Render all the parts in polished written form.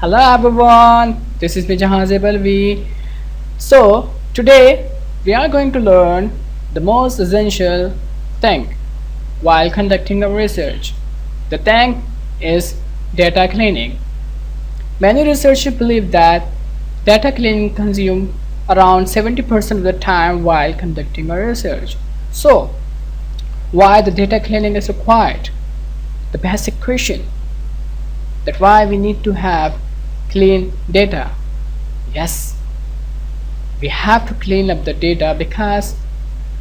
Hello everyone, this is Balvi. So today we are going to learn the most essential thing while conducting our research. The thing is data cleaning. Many researchers believe that data cleaning consumes around 70% of the time while conducting a research. So why the data cleaning is required? The basic question that why we need to have clean data. Yes, we have to clean up the data because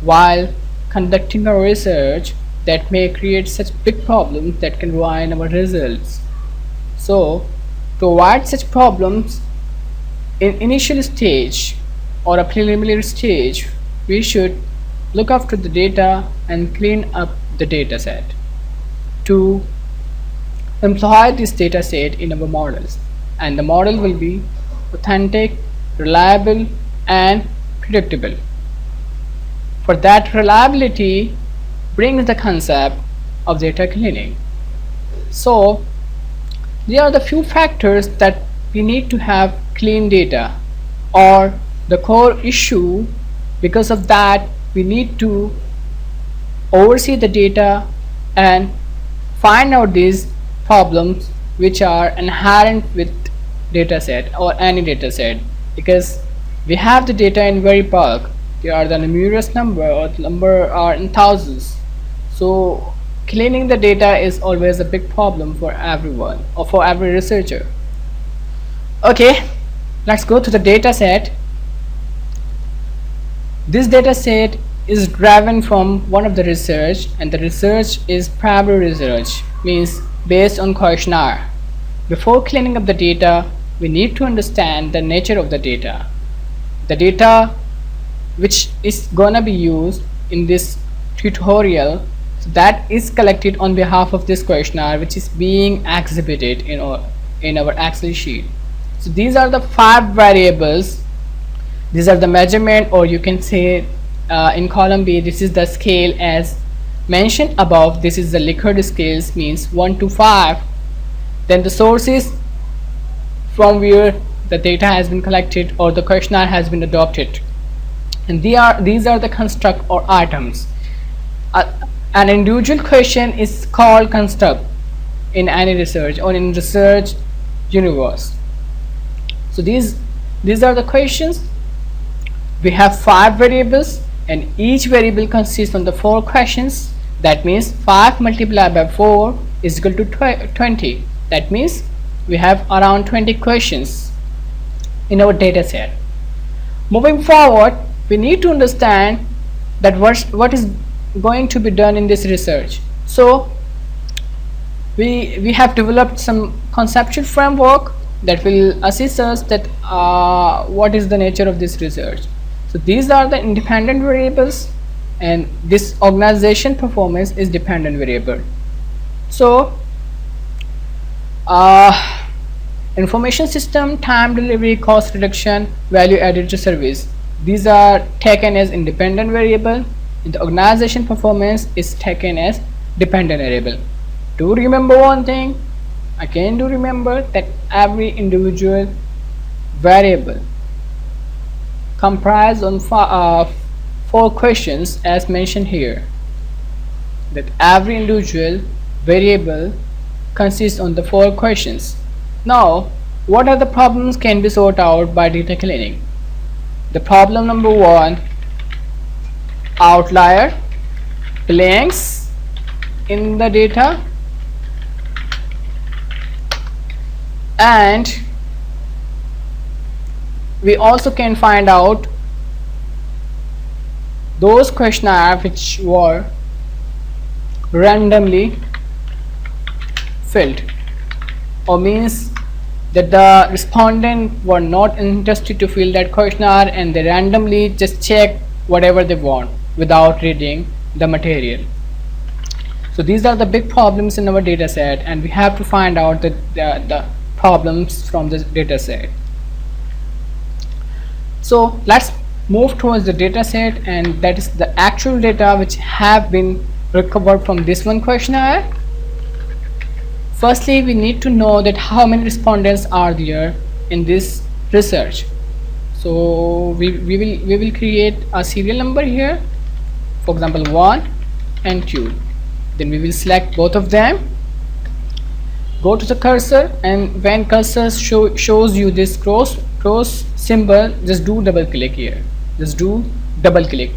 while conducting a research that may create such big problems that can ruin our results. So to avoid such problems in initial stage or a preliminary stage, we should look after the data and clean up the data set to employ this data set in our models, and the model will be authentic, reliable and predictable. For that reliability brings the concept of data cleaning. So there are the few factors that we need to have clean data, or the core issue. Because of that we need to oversee the data and find out these problems which are inherent with dataset or any dataset, because we have the data in very bulk. There are the numerous number, or the number are in thousands. So cleaning the data is always a big problem for everyone or for every researcher. Okay, let's go to the dataset. This dataset is driven from one of the research, and the research is primary research, means based on questionnaire. Before cleaning up the data, we need to understand the nature of the data. The data which is gonna be used in this tutorial, so that is collected on behalf of this questionnaire which is being exhibited in our Excel sheet. So these are the 5 variables. These are the measurement, or you can say in column B, this is the scale as mentioned above. This is the Likert scales, means 1 to 5. Then the sources from where the data has been collected or the questionnaire has been adopted, and these are the construct or items. An individual question is called construct in any research or in research universe. So these are the questions. We have 5 variables and each variable consists of the 4 questions. That means 5 multiplied by 4 is equal to 20. That means we have around 20 questions in our data set. Moving forward, we need to understand that what is going to be done in this research. So we have developed some conceptual framework that will assist us that what is the nature of this research. So these are the independent variables, and this organization performance is dependent variable. So information system, time delivery, cost reduction, value added to service, these are taken as independent variable, and the organization performance is taken as dependent variable. Do remember one thing, again do remember that every individual variable comprised on 4 questions as mentioned here, that every individual variable consists on the 4 questions. Now what are the problems can be sorted out by data cleaning? The problem number 1, outlier, blanks in the data, and we also can find out those questionnaires which were randomly filled, or means that the respondent were not interested to fill that questionnaire and they randomly just check whatever they want without reading the material. So these are the big problems in our data set, and we have to find out the problems from this data set. So let's move towards the data set, and that is the actual data which have been recovered from this one questionnaire firstly we need to know that how many respondents are there in this research. So we will create a serial number here, for example 1 and 2. Then we will select both of them, go to the cursor, and when cursor shows you this cross symbol, just do double click here, just do double click.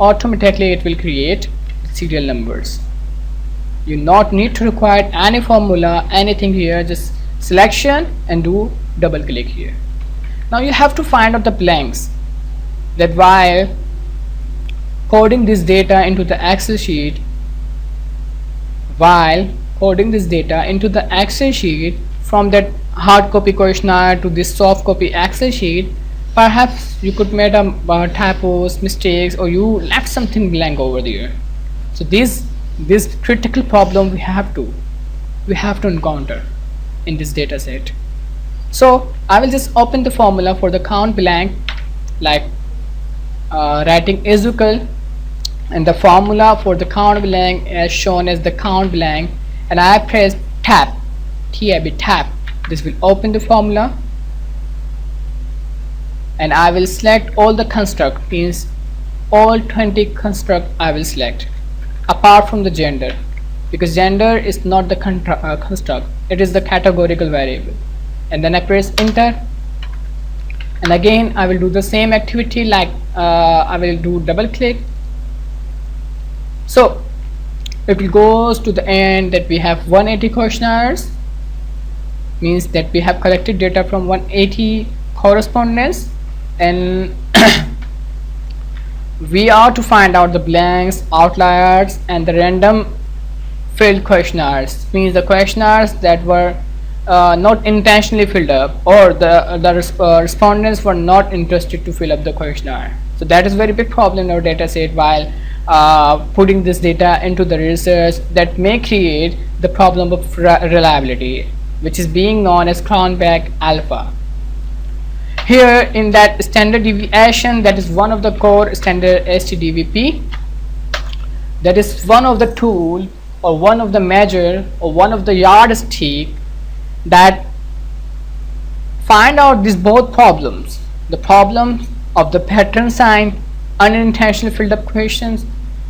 Automatically it will create serial numbers. You not need to require any formula, anything here, just selection and do double click here. Now you have to find out the blanks, that while coding this data into the Excel sheet, from that hard copy questionnaire to this soft copy Excel sheet, perhaps you could make typos, mistakes, or you left something blank over there. So this critical problem we have to encounter in this data set. So I will just open the formula for the count blank, like writing is equal, and the formula for the count blank as shown as the count blank, and I press tab, tab. This will open the formula, and I will select all the construct, means all 20 construct I will select, apart from the gender, because gender is not the construct, it is the categorical variable. And then I press enter, and again I will do the same activity, like I will do double click. So it will goes to the end that we have 180 questionnaires, means that we have collected data from 180 correspondents, and we are to find out the blanks, outliers, and the random filled questionnaires, means the questionnaires that were not intentionally filled up, or the respondents were not interested to fill up the questionnaire. So that is very big problem in our data set while putting this data into the research, that may create the problem of reliability, which is being known as Cronbach alpha. Here in that standard deviation, that is one of the core standard STDVP, that is one of the tool or one of the measure or one of the yardstick that find out these both problems, the problem of the pattern sign, unintentionally filled up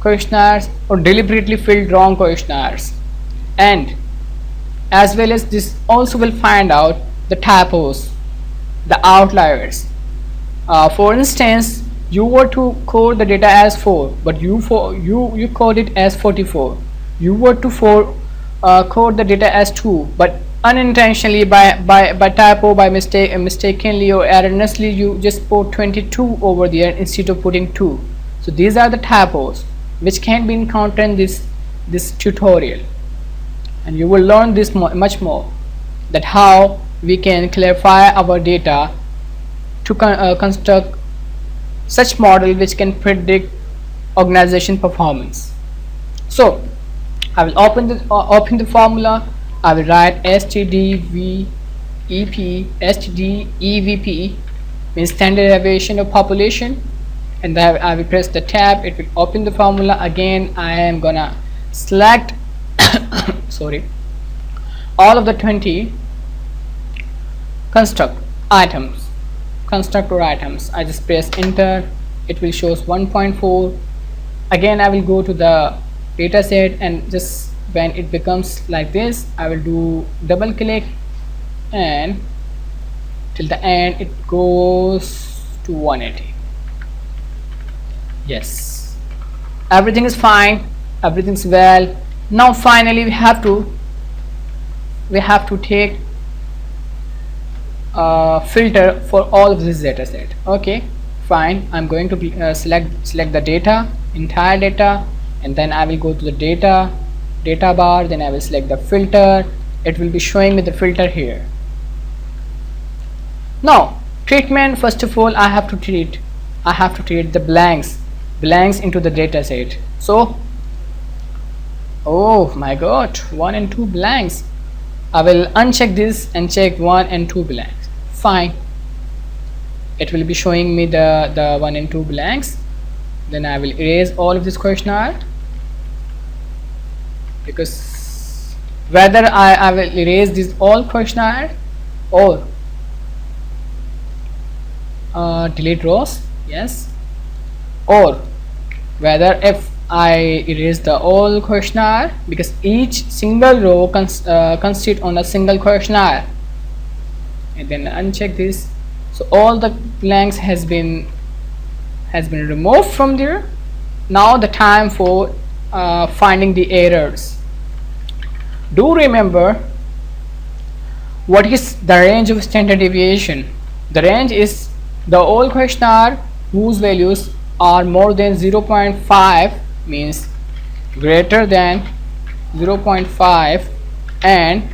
questionnaires, or deliberately filled wrong questionnaires, and as well as this also will find out the typos, the outliers. For instance, you were to code the data as 4, but you code it as 44. You were to code the data as 2, but unintentionally by typo, by mistakenly or erroneously, you just put 22 over there instead of putting 2. So these are the typos which can be encountered in this tutorial, and you will learn this much more, that how we can clarify our data to construct such model which can predict organization performance. So I will open the formula. I will write STDEVP, means standard deviation of population, and then I will press the tab. It will open the formula. Again I am gonna select sorry, all of the 20 construct or items. I just press enter. It will shows 1.4. Again I will go to the data set, and just when it becomes like this, I will do double click, and till the end it goes to 180. Yes, everything is fine, everything's well. Now finally we have to take filter for all of this data set. Okay, fine. I'm going to select the data, entire data, and then I will go to the data bar. Then I will select the filter. It will be showing me the filter here. Now treatment, first of all I have to treat the blanks into the data set. So oh my god, 1 and 2 blanks. I will uncheck this and check 1 and 2 blanks. Fine, it will be showing me the 1 and 2 blanks. Then I will erase all of this questionnaire, because whether I will erase this all questionnaire or delete rows, yes, or whether if I erase the all questionnaire, because each single row consists on a single questionnaire, and then uncheck this. So all the blanks has been removed from there. Now the time for finding the errors. Do remember what is the range of standard deviation. The range is the all questionnaire whose values are more than 0.5, means greater than 0.5 and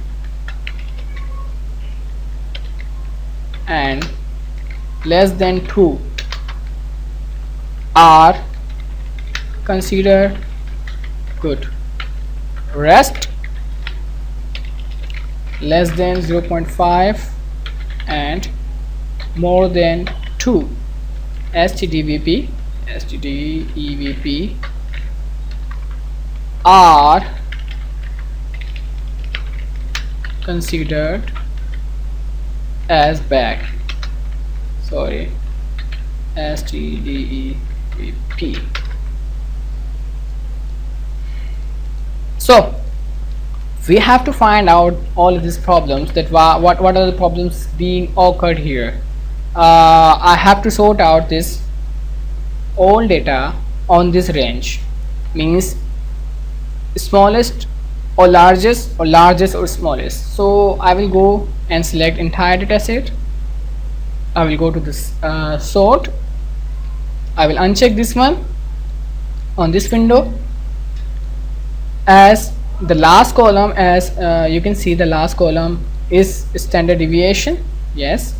less than 2 are considered good. Rest less than 0.5 and more than 2, STDVP are considered as bad. Sorry, STDEVP. So we have to find out all of these problems, that what are the problems being occurred here. I have to sort out this all data on this range, means smallest or largest, or largest or smallest. So I will go and select entire data set. I will go to this sort. I will uncheck this one on this window. As the last column, as you can see, the last column is standard deviation, yes,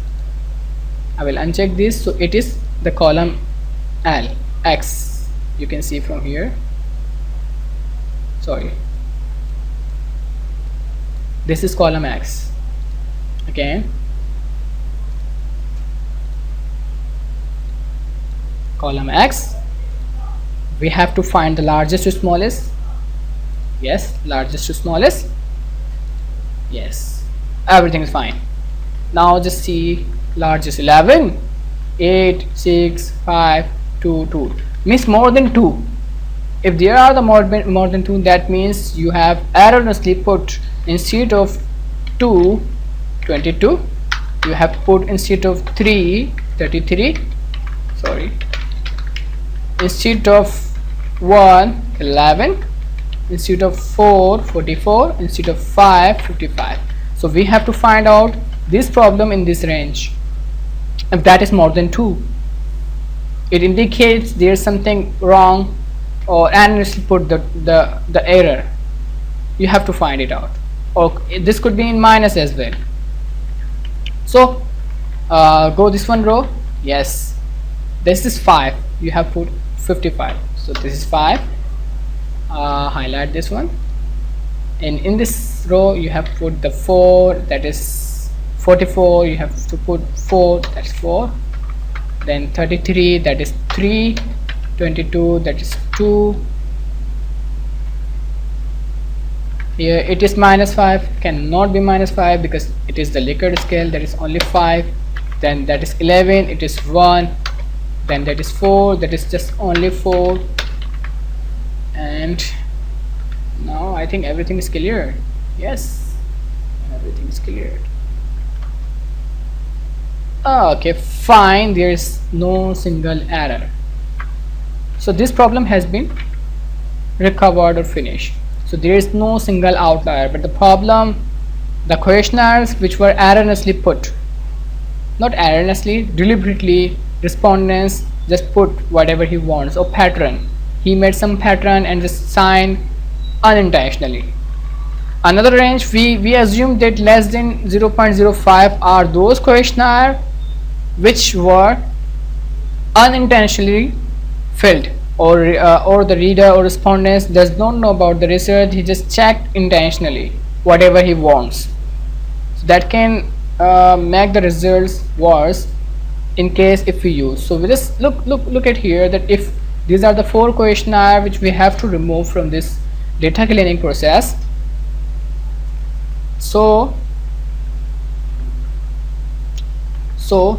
I will uncheck this. So it is the column X, you can see from here. Sorry, this is column X. Okay, column X, we have to find the largest to smallest. Yes, largest to smallest. Yes, everything is fine. Now just see largest 11, 8, 6, 5, 2, 2, means more than 2. If there are the more than 2, that means you have erroneously put instead of 2, 22, you have put instead of 3, 33, sorry, instead of 1, 11, instead of 4, 44, instead of 5, 55. So we have to find out this problem in this range. If that is more than 2, it indicates there is something wrong, or erroneously put the error. You have to find it out, or this could be in minus as well. So go this one row. Yes, this is 5, you have put 55, so this is 5. Highlight this one, and in this row you have put the 4, that is 44, you have to put 4, that's 4, then 33, that is 3, 22, that is 2. Here it is minus 5, cannot be minus 5 because it is the Likert scale, that is only 5. Then that is 11, it is 1. Then that is 4, that is just only 4. And now I think everything is clear. Yes, everything is cleared. Okay, fine, there is no single error. So this problem has been recovered or finished. So there is no single outlier, but the problem, the questionnaires which were erroneously put, not erroneously, deliberately, respondents just put whatever he wants, or pattern. He made some pattern and just signed unintentionally. Another range, we assume that less than 0.05 are those questionnaires which were unintentionally filled, or the reader or respondent does not know about the research, he just checked intentionally whatever he wants. So that can make the results worse in case if we use. So we just look at here, that if these are the 4 questionnaires which we have to remove from this data cleaning process, So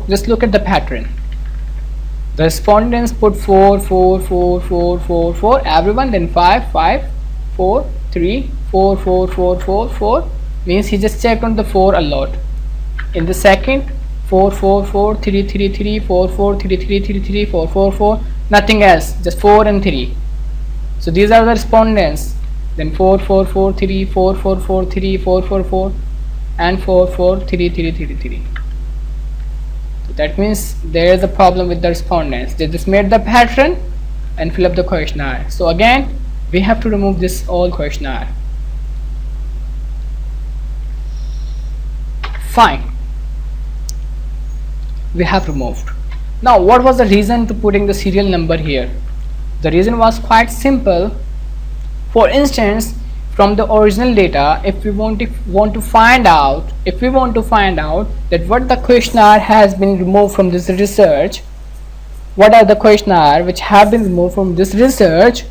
just look at the pattern. The respondents put 4 4 4 4 4 4 everyone, then 5 5 4 3 4 4 4 4 4, means he just checked on the 4 a lot. In the second, 4 4 4 3 3 3 4 4 3 3 3 3 4 4 4, nothing else, just 4 and 3. So these are the respondents. Then 4 4 4 3 4 4 4 3 4 4 4 and 4 4 3 3 3 3. So that means there is a problem with the respondents. They just made the pattern and fill up the questionnaire. So again we have to remove this all questionnaire. Fine, we have removed. Now what was the reason to putting the serial number here? The reason was quite simple. For instance, from the original data, if we want to find out that what the questionnaire has been removed from this research, what are the questionnaire which have been removed from this research,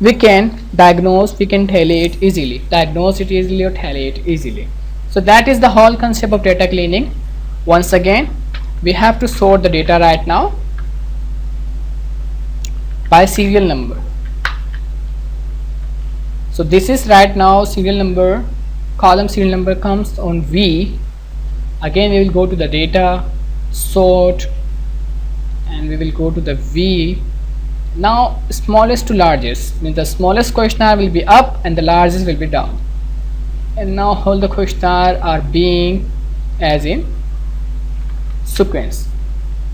we can diagnose, we can tally it easily, or tally it easily. So that is the whole concept of data cleaning. Once again, we have to sort the data right now by serial number. So this is right now serial number, column serial number comes on V. Again we will go to the data, sort, and we will go to the V. Now smallest to largest, means the smallest questionnaire will be up and the largest will be down. And now all the questionnaire are being as in sequence.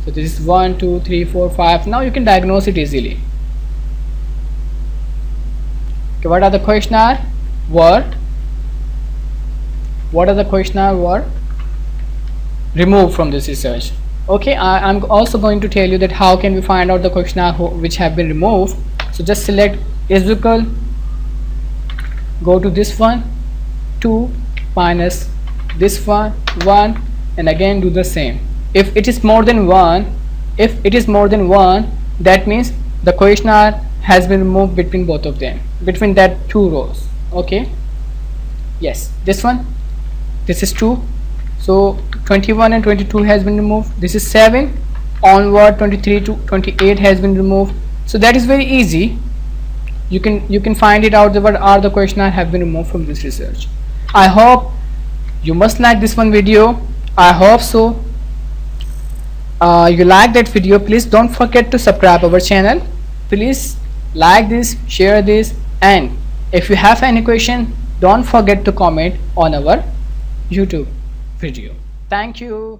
So this is 1 2 3 4 5. Now you can diagnose it easily. Okay, what are the questionnaire were removed from this research? Okay, I'm also going to tell you that how can we find out the questionnaire which have been removed. So just select is equal, go to this one, 2 minus this one, 1, and again do the same. If it is more than 1, that means the questionnaire has been removed between both of them, between that two rows. Okay, yes, this one, this is 2, so 21 and 22 has been removed. This is 7 onward, 23 to 28 has been removed. So that is very easy. You can find it out that what are the questionnaire have been removed from this research. I hope you must like this one video. I hope so. You like that video, please don't forget to subscribe our channel. Please like this, share this, and if you have any question, don't forget to comment on our YouTube video. Thank you.